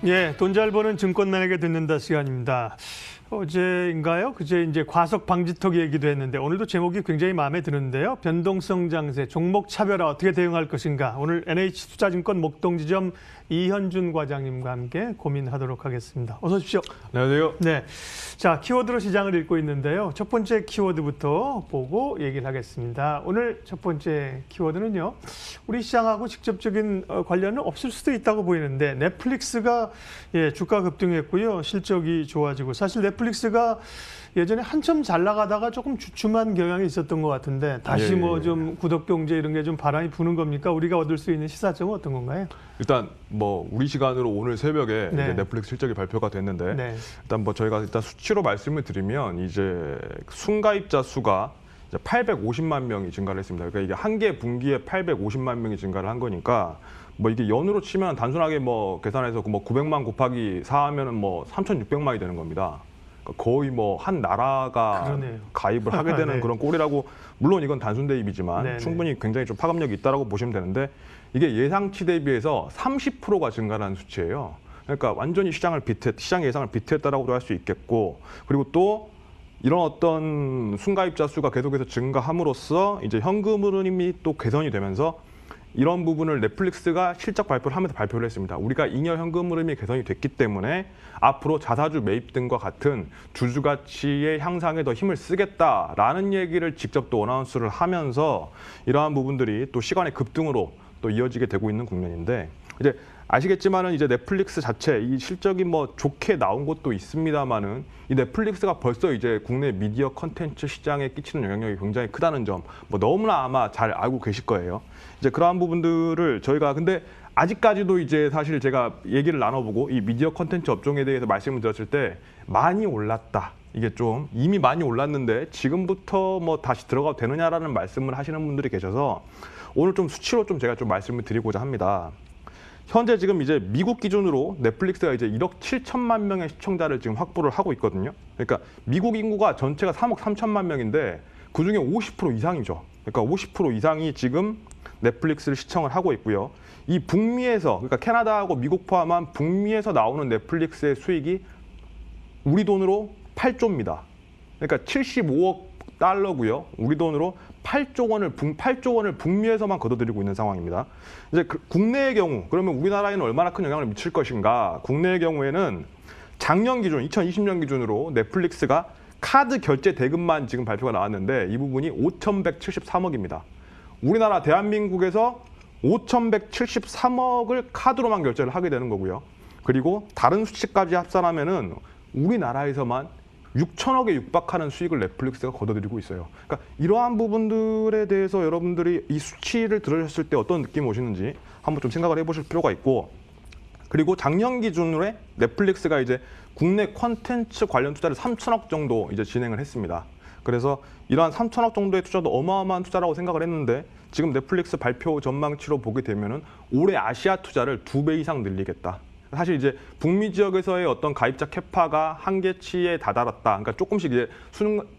예, 돈 잘 버는 증권맨에게 듣는다 시간입니다. 어제인가요? 그제 이제 과속 방지턱 얘기도 했는데 오늘도 제목이 굉장히 마음에 드는데요. 변동성 장세, 종목 차별화 어떻게 대응할 것인가. 오늘 NH투자증권 목동지점 이현준 과장님과 함께 고민하도록 하겠습니다. 어서 오십시오. 안녕하세요. 네, 자 키워드로 시장을 읽고 있는데요. 첫 번째 키워드부터 보고 얘기를 하겠습니다. 오늘 첫 번째 키워드는요. 우리 시장하고 직접적인 관련은 없을 수도 있다고 보이는데 넷플릭스가 주가 급등했고요. 실적이 좋아지고 사실 넷플릭스가 예전에 한참 잘 나가다가 조금 주춤한 경향이 있었던 것 같은데 다시 뭐 좀 구독 경제 이런 게 좀 바람이 부는 겁니까? 우리가 얻을 수 있는 시사점은 어떤 건가요? 일단 뭐 우리 시간으로 오늘 새벽에 네. 이제 넷플릭스 실적이 발표가 됐는데 네. 일단 뭐 저희가 일단 수치로 말씀을 드리면 이제 순가입자 수가 이제 850만 명이 증가를 했습니다. 그러니까 이게 한 개 분기에 850만 명이 증가를 한 거니까 뭐 이게 연으로 치면 단순하게 뭐 계산해서 뭐 900만 곱하기 4 하면은 뭐 3,600만이 되는 겁니다. 거의 뭐 한 나라가 그러네요. 가입을 하게 되는 네. 그런 꼴이라고, 물론 이건 단순 대입이지만 네네. 충분히 굉장히 좀 파급력이 있다라고 보시면 되는데 이게 예상치 대비해서 30%가 증가한 수치예요. 그러니까 완전히 시장 예상을 비트했다라고도 할 수 있겠고, 그리고 또 이런 어떤 순가입자 수가 계속해서 증가함으로써 이제 현금 흐름이 또 개선이 되면서 이런 부분을 넷플릭스가 실적 발표를 하면서 발표를 했습니다. 우리가 잉여 현금 흐름이 개선이 됐기 때문에 앞으로 자사주 매입 등과 같은 주주 가치의 향상에 더 힘을 쓰겠다라는 얘기를 직접 또 어나운스를 하면서 이러한 부분들이 또 시간의 급등으로 또 이어지게 되고 있는 국면인데, 이제 아시겠지만은 이제 넷플릭스 자체 이 실적이 뭐 좋게 나온 것도 있습니다만은 이 넷플릭스가 벌써 이제 국내 미디어 컨텐츠 시장에 끼치는 영향력이 굉장히 크다는 점 뭐 너무나 아마 잘 알고 계실 거예요. 이제 그러한 부분들을 저희가 근데 아직까지도 이제 사실 제가 얘기를 나눠보고 이 미디어 컨텐츠 업종에 대해서 말씀을 드렸을 때 많이 올랐다. 이게 좀 이미 많이 올랐는데 지금부터 뭐 다시 들어가도 되느냐라는 말씀을 하시는 분들이 계셔서 오늘 좀 수치로 좀 제가 좀 말씀을 드리고자 합니다. 현재 지금 이제 미국 기준으로 넷플릭스가 이제 1억 7천만 명의 시청자를 지금 확보를 하고 있거든요. 그러니까 미국 인구가 전체가 3억 3천만 명인데 그중에 50% 이상이죠. 그러니까 50% 이상이 지금 넷플릭스를 시청을 하고 있고요. 이 북미에서, 그러니까 캐나다하고 미국 포함한 북미에서 나오는 넷플릭스의 수익이 우리 돈으로 8조입니다. 그러니까 75억 달러고요. 우리 돈으로 8조 원을 북미에서만 걷어들이고 있는 상황입니다. 이제 국내의 경우, 그러면 우리나라에는 얼마나 큰 영향을 미칠 것인가? 국내의 경우에는 작년 기준, 2020년 기준으로 넷플릭스가 카드 결제 대금만 지금 발표가 나왔는데 이 부분이 5,173억입니다. 우리나라 대한민국에서 5,173억을 카드로만 결제를 하게 되는 거고요. 그리고 다른 수치까지 합산하면은 우리나라에서만 6천억에 육박하는 수익을 넷플릭스가 거둬들이고 있어요. 그러니까 이러한 부분들에 대해서 여러분들이 이 수치를 들으셨을 때 어떤 느낌이 오시는지 한번 좀 생각을 해보실 필요가 있고, 그리고 작년 기준으로 넷플릭스가 이제 국내 콘텐츠 관련 투자를 3천억 정도 이제 진행을 했습니다. 그래서 이러한 3천억 정도의 투자도 어마어마한 투자라고 생각을 했는데 지금 넷플릭스 발표 전망치로 보게 되면은 올해 아시아 투자를 2배 이상 늘리겠다. 사실 이제 북미 지역에서의 어떤 가입자 캐파가 한계치에 다다랐다. 그러니까 조금씩 이제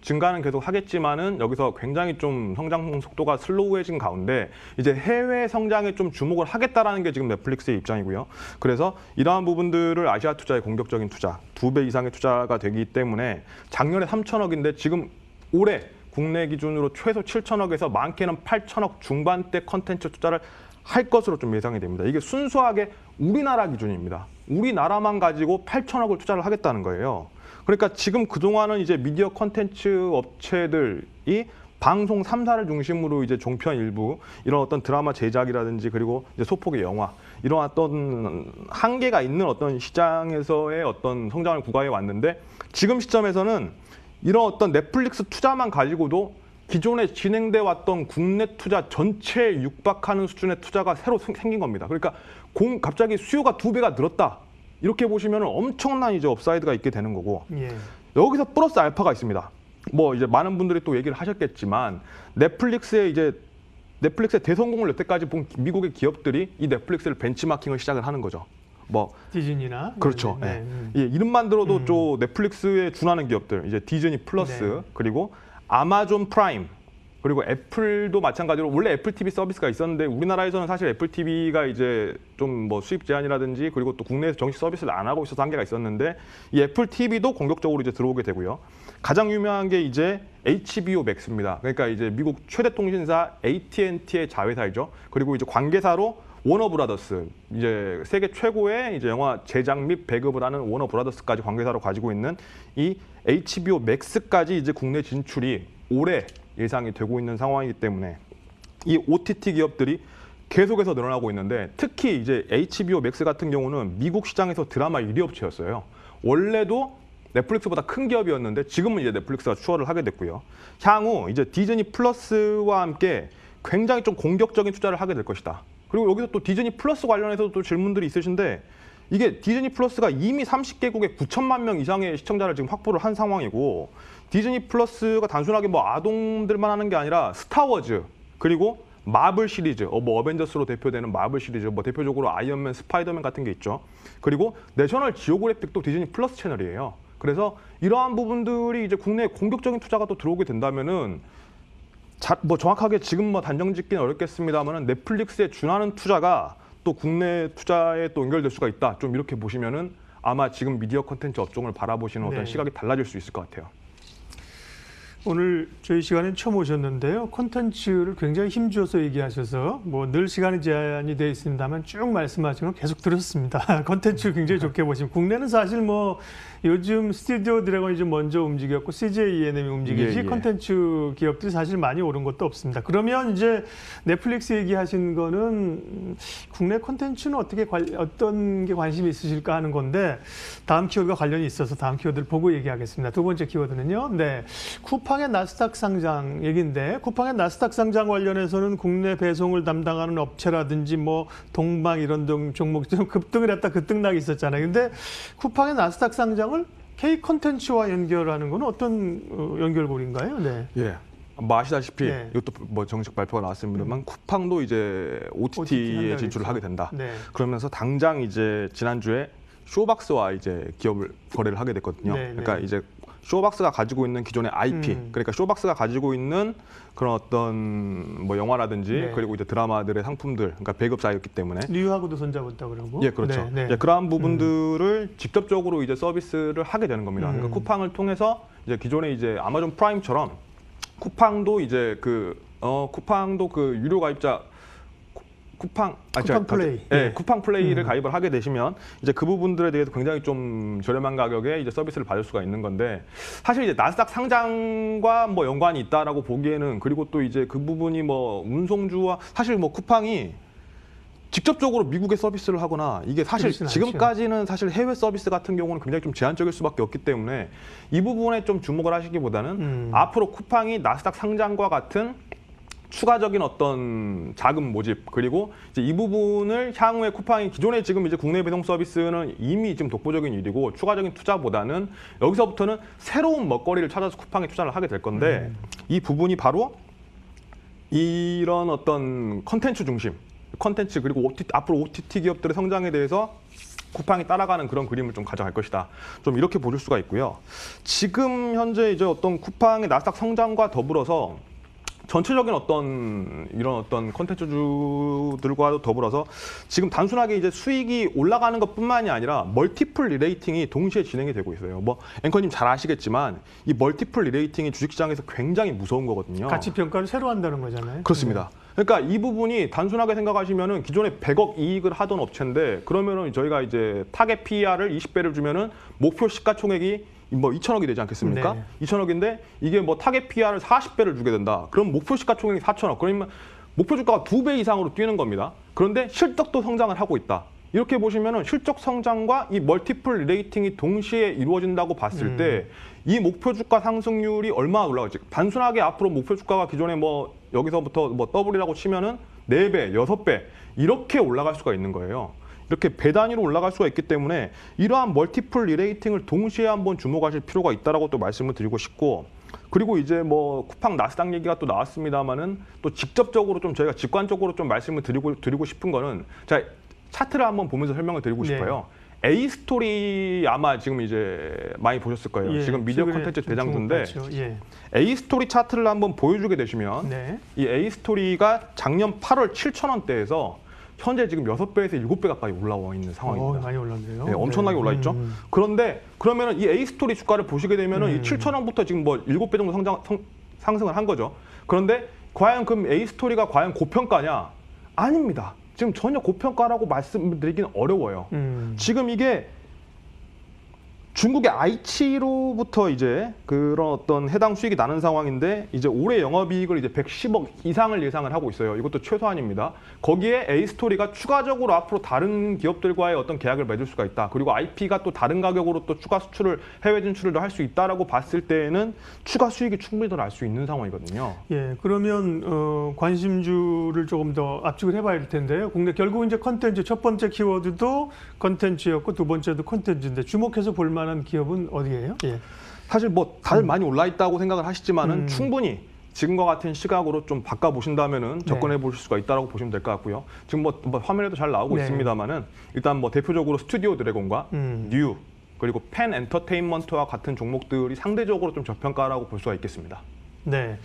증가는 계속 하겠지만은 여기서 굉장히 좀 성장 속도가 슬로우해진 가운데 이제 해외 성장에 좀 주목을 하겠다라는 게 지금 넷플릭스의 입장이고요. 그래서 이러한 부분들을 아시아 투자의 공격적인 투자, 2배 이상의 투자가 되기 때문에 작년에 3천억인데 지금 올해 국내 기준으로 최소 7천억에서 많게는 8천억 중반대 컨텐츠 투자를 할 것으로 좀 예상이 됩니다. 이게 순수하게 우리나라 기준입니다. 우리나라만 가지고 8천억을 투자를 하겠다는 거예요. 그러니까 지금 그동안은 이제 미디어 컨텐츠 업체들이 방송 3사를 중심으로 이제 종편 일부 이런 어떤 드라마 제작이라든지 그리고 이제 소폭의 영화 이런 어떤 한계가 있는 어떤 시장에서의 어떤 성장을 구가해 왔는데 지금 시점에서는 이런 어떤 넷플릭스 투자만 가지고도 기존에 진행돼 왔던 국내 투자 전체에 육박하는 수준의 투자가 새로 생긴 겁니다. 그러니까 갑자기 수요가 2배가 늘었다. 이렇게 보시면 엄청난 이제 업사이드가 있게 되는 거고 여기서 플러스 알파가 있습니다. 뭐 이제 많은 분들이 또 얘기를 하셨겠지만 넷플릭스의 대성공을 여태까지 본 미국의 기업들이 이 넷플릭스를 벤치마킹을 시작을 하는 거죠. 뭐 디즈니나 그렇죠. 네. 예, 이름만 들어도 또 넷플릭스에 준하는 기업들, 이제 디즈니 플러스 그리고 아마존 프라임, 그리고 애플도 마찬가지로 원래 애플 TV 서비스가 있었는데 우리나라에서는 사실 애플 TV가 이제 좀 뭐 수입 제한이라든지 그리고 또 국내에서 정식 서비스를 안 하고 있어서 한계가 있었는데 이 애플 TV도 공격적으로 이제 들어오게 되고요. 가장 유명한 게 이제 HBO Max입니다. 그러니까 이제 미국 최대 통신사 AT&T의 자회사이죠. 그리고 이제 관계사로 워너브라더스, 이제 세계 최고의 이제 영화 제작 및 배급을 하는 워너브라더스까지 관계사로 가지고 있는 이 HBO Max까지 이제 국내 진출이 올해 예상이 되고 있는 상황이기 때문에 이 OTT 기업들이 계속해서 늘어나고 있는데 특히 이제 HBO Max 같은 경우는 미국 시장에서 드라마 1위 업체였어요. 원래도 넷플릭스보다 큰 기업이었는데 지금은 이제 넷플릭스가 추월을 하게 됐고요. 향후 이제 디즈니 플러스와 함께 굉장히 좀 공격적인 투자를 하게 될 것이다. 그리고 여기서 또 디즈니 플러스 관련해서도 또 질문들이 있으신데 이게 디즈니 플러스가 이미 30개국에 9천만 명 이상의 시청자를 지금 확보를 한 상황이고 디즈니 플러스가 단순하게 뭐 아동들만 하는 게 아니라 스타워즈 그리고 마블 시리즈, 뭐 어벤져스로 대표되는 마블 시리즈, 뭐 대표적으로 아이언맨, 스파이더맨 같은 게 있죠. 그리고 내셔널 지오그래픽도 디즈니 플러스 채널이에요. 그래서 이러한 부분들이 이제 국내에 공격적인 투자가 또 들어오게 된다면은 뭐 정확하게 지금 뭐 단정 짓기는 어렵겠습니다만은 넷플릭스에 준하는 투자가 또 국내 투자에 또 연결될 수가 있다. 좀 이렇게 보시면은 아마 지금 미디어 콘텐츠 업종을 바라보시는 어떤 시각이 달라질 수 있을 것 같아요. 오늘 저희 시간에 처음 오셨는데요. 콘텐츠를 굉장히 힘주어서 얘기하셔서 뭐 늘 시간이 제한이 되어 있습니다만 쭉 말씀하시는 거 계속 들었습니다. 콘텐츠 굉장히 좋게 보시면 국내는 사실 뭐 요즘 스튜디오 드래곤이 좀 먼저 움직였고 CJ ENM이 움직이지 콘텐츠 기업들이 사실 많이 오른 것도 없습니다. 그러면 이제 넷플릭스 얘기하신 거는 국내 콘텐츠는 어떤 게 관심이 있으실까 하는 건데 다음 키워드가 관련이 있어서 다음 키워드를 보고 얘기하겠습니다. 두 번째 키워드는요. 네, 쿠팡의 나스닥 상장 얘기인데 쿠팡의 나스닥 상장 관련해서는 국내 배송을 담당하는 업체라든지 뭐 동방 이런 종목 좀 급등을 했다 급등락이 있었잖아요. 근데 쿠팡의 나스닥 상장을 K 콘텐츠와 연결하는 건 어떤 연결고리인가요? 네. 예. 뭐 아시다시피 네. 이것도 뭐 정식 발표가 나왔습니다만 쿠팡도 이제 OTT에 진출을 하게 된다. 네. 그러면서 당장 이제 지난주에 쇼박스와 이제 기업을 거래를 하게 됐거든요. 네, 그러니까 네. 이제 쇼박스가 가지고 있는 기존의 IP, 그러니까 쇼박스가 가지고 있는 그런 어떤 뭐 영화라든지 네. 그리고 이제 드라마들의 상품들, 그러니까 배급사였기 때문에 리우하고도 손잡았다 그러고. 예, 그렇죠. 네, 네. 예, 그러한 부분들을 직접적으로 이제 서비스를 하게 되는 겁니다. 그러니까 쿠팡을 통해서 이제 기존의 이제 아마존 프라임처럼 쿠팡도 이제 쿠팡도 그 유료 가입자 쿠팡 플레이. 예, 쿠팡 플레이를 가입을 하게 되시면 이제 그 부분들에 대해서 굉장히 좀 저렴한 가격에 이제 서비스를 받을 수가 있는 건데 사실 이제 나스닥 상장과 뭐 연관이 있다라고 보기에는 그리고 또 이제 그 부분이 뭐 운송주와 사실 뭐 쿠팡이 직접적으로 미국에 서비스를 하거나 이게 사실 지금까지는 사실 해외 서비스 같은 경우는 굉장히 좀 제한적일 수밖에 없기 때문에 이 부분에 좀 주목을 하시기보다는 앞으로 쿠팡이 나스닥 상장과 같은 추가적인 어떤 자금 모집 그리고 이제 이 부분을 향후에 쿠팡이 기존에 지금 이제 국내 배송 서비스는 이미 지금 독보적인 일이고 추가적인 투자보다는 여기서부터는 새로운 먹거리를 찾아서 쿠팡에 투자를 하게 될 건데 이 부분이 바로 이런 어떤 컨텐츠 중심 컨텐츠 그리고 앞으로 OTT 기업들의 성장에 대해서 쿠팡이 따라가는 그런 그림을 좀 가져갈 것이다. 좀 이렇게 보실 수가 있고요. 지금 현재 이제 어떤 쿠팡의 나스닥 성장과 더불어서 전체적인 이런 어떤 콘텐츠주들과도 더불어서 지금 단순하게 이제 수익이 올라가는 것뿐만이 아니라 멀티플 리레이팅이 동시에 진행이 되고 있어요. 뭐 앵커님 잘 아시겠지만 이 멀티플 리레이팅이 주식시장에서 굉장히 무서운 거거든요. 가치 평가를 새로 한다는 거잖아요. 그렇습니다. 그러니까 이 부분이 단순하게 생각하시면은 기존에 100억 이익을 하던 업체인데 그러면은 저희가 이제 타겟 PER을 20배를 주면은 목표 시가총액이 뭐 2천억이 되지 않겠습니까? 네. 2천억인데 이게 뭐 타겟 PER을 40배를 주게 된다. 그럼 목표 시가총액이 4천억. 그러면 목표 주가가 2배 이상으로 뛰는 겁니다. 그런데 실적도 성장을 하고 있다. 이렇게 보시면은 실적 성장과 이 멀티플 리레이팅이 동시에 이루어진다고 봤을 때 이 목표 주가 상승률이 얼마나 올라갈지 단순하게 앞으로 목표 주가가 기존에 뭐 여기서부터 뭐 더블이라고 치면은 4배, 6배 이렇게 올라갈 수가 있는 거예요. 이렇게 배 단위로 올라갈 수가 있기 때문에 이러한 멀티플 리레이팅을 동시에 한번 주목하실 필요가 있다라고 또 말씀을 드리고 싶고 그리고 이제 뭐 쿠팡 나스닥 얘기가 또 나왔습니다만은 또 직접적으로 좀 저희가 직관적으로 좀 말씀을 드리고 싶은 거는 자 차트를 한번 보면서 설명을 드리고 싶어요. A 스토리 아마 지금 이제 많이 보셨을 거예요. 예, 지금 미디어 최근에 콘텐츠 좀 대장주인데 주목받죠. 예. A 스토리 차트를 한번 보여주게 되시면 네. 이 A 스토리가 작년 8월 7,000원대에서 현재 지금 6배에서 7배 가까이 올라와 있는 상황입니다. 많이 올랐네요. 네, 엄청나게 네. 올라있죠. 그런데 그러면은 이 A 스토리 주가를 보시게 되면은 이 7,000원부터 지금 뭐 7배 정도 상승을 한 거죠. 그런데 과연 그럼 A 스토리가 과연 고평가냐? 아닙니다. 지금 전혀 고평가라고 말씀드리기는 어려워요. 지금 이게 중국의 아이치로부터 이제 그런 어떤 해당 수익이 나는 상황인데 이제 올해 영업이익을 이제 110억 이상을 예상을 하고 있어요. 이것도 최소한입니다. 거기에 A-스토리가 추가적으로 앞으로 다른 기업들과의 어떤 계약을 맺을 수가 있다. 그리고 IP가 또 다른 가격으로 또 추가 수출을 해외 진출을 할 수 있다라고 봤을 때에는 추가 수익이 충분히 더 날 수 있는 상황이거든요. 예, 그러면 관심주를 조금 더 압축을 해봐야 될 텐데요. 국내 결국 이제 컨텐츠 첫 번째 키워드도 컨텐츠였고 두 번째도 컨텐츠인데 주목해서 볼 만한 기업은 어디예요? 예. 사실 뭐 다들 많이 올라 있다고 생각을 하시지만은 충분히 지금과 같은 시각으로 좀 바꿔 보신다면은 접근해 보실 수가 있다라고 보시면 될 것 같고요. 지금 뭐 화면에도 잘 나오고 네. 있습니다만은 일단 뭐 대표적으로 스튜디오 드래곤과 뉴 그리고 펜 엔터테인먼트와 같은 종목들이 상대적으로 좀 저평가라고 볼 수가 있겠습니다. 네.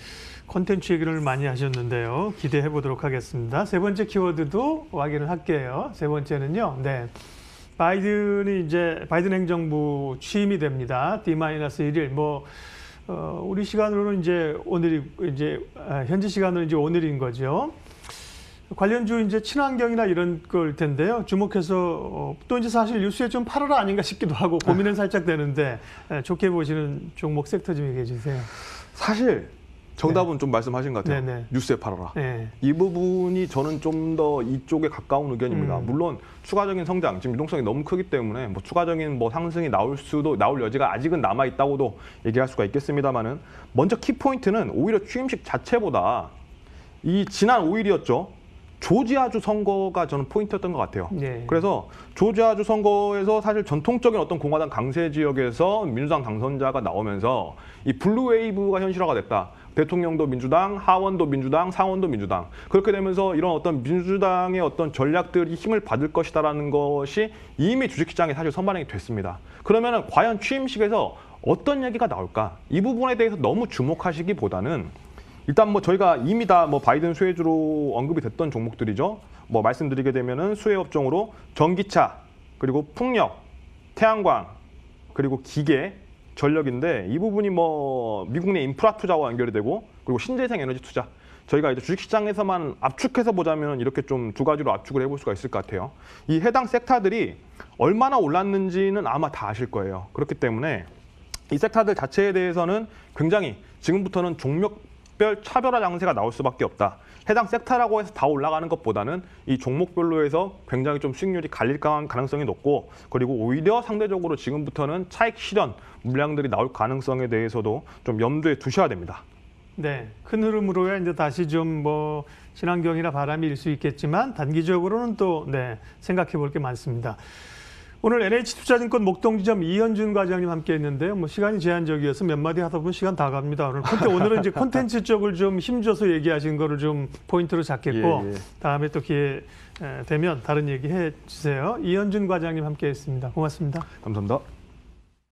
콘텐츠 얘기를 많이 하셨는데요. 기대해 보도록 하겠습니다. 세 번째 키워드도 확인을 할게요. 세 번째는요. 네. 바이든 행정부 취임이 됩니다. D-1일. 우리 시간으로는 이제 오늘이 현지 시간으로 이제 오늘인 거죠. 관련주 이제 친환경이나 이런 걸 텐데요. 주목해서 또 이제 사실 뉴스에 좀 팔아라 아닌가 싶기도 하고 고민은 살짝 되는데 좋게 보시는 종목 섹터 좀 얘기해 주세요. 사실 정답은 좀 말씀하신 것 같아요. 네네. 뉴스에 팔아라. 네. 이 부분이 저는 좀 더 이쪽에 가까운 의견입니다. 물론 추가적인 성장, 지금 유동성이 너무 크기 때문에 뭐 추가적인 뭐 상승이 나올 여지가 아직은 남아 있다고도 얘기할 수가 있겠습니다만은 먼저 키 포인트는 오히려 취임식 자체보다 이 지난 5일이었죠. 조지아주 선거가 저는 포인트였던 것 같아요. 네. 그래서 조지아주 선거에서 사실 전통적인 어떤 공화당 강세 지역에서 민주당 당선자가 나오면서 이 블루 웨이브가 현실화가 됐다. 대통령도 민주당, 하원도 민주당, 상원도 민주당. 그렇게 되면서 이런 어떤 민주당의 어떤 전략들이 힘을 받을 것이다라는 것이 이미 주식시장에 사실 선반영이 됐습니다. 그러면은 과연 취임식에서 어떤 얘기가 나올까? 이 부분에 대해서 너무 주목하시기보다는 일단 뭐 저희가 이미 다 뭐 바이든 수혜주로 언급이 됐던 종목들이죠. 뭐 말씀드리게 되면은 수혜 업종으로 전기차, 그리고 풍력, 태양광, 그리고 기계, 전력인데 이 부분이 뭐 미국 내 인프라 투자와 연결이 되고 그리고 신재생 에너지 투자. 저희가 이제 주식시장에서만 압축해서 보자면 이렇게 좀 두 가지로 압축을 해볼 수가 있을 것 같아요. 이 해당 섹터들이 얼마나 올랐는지는 아마 다 아실 거예요. 그렇기 때문에 이 섹터들 자체에 대해서는 굉장히 지금부터는 종목별 차별화 장세가 나올 수밖에 없다. 해당 섹터라고 해서 다 올라가는 것보다는 이 종목별로 해서 굉장히 좀 수익률이 갈릴 가능성이 높고 그리고 오히려 상대적으로 지금부터는 차익 실현 물량들이 나올 가능성에 대해서도 좀 염두에 두셔야 됩니다. 네, 큰 흐름으로야 이제 다시 좀 뭐 친환경이나 바람이 일 수 있겠지만 단기적으로는 또 생각해 볼 게 많습니다. 오늘 NH투자증권 목동지점 이현준 과장님 함께했는데요. 뭐 시간이 제한적이어서 몇 마디 하다 보면 시간 다 갑니다. 오늘은 이제 콘텐츠 쪽을 좀 힘줘서 얘기하신 거를 좀 포인트로 잡겠고 다음에 또 기회 되면 다른 얘기 해주세요. 이현준 과장님 함께했습니다. 고맙습니다. 감사합니다.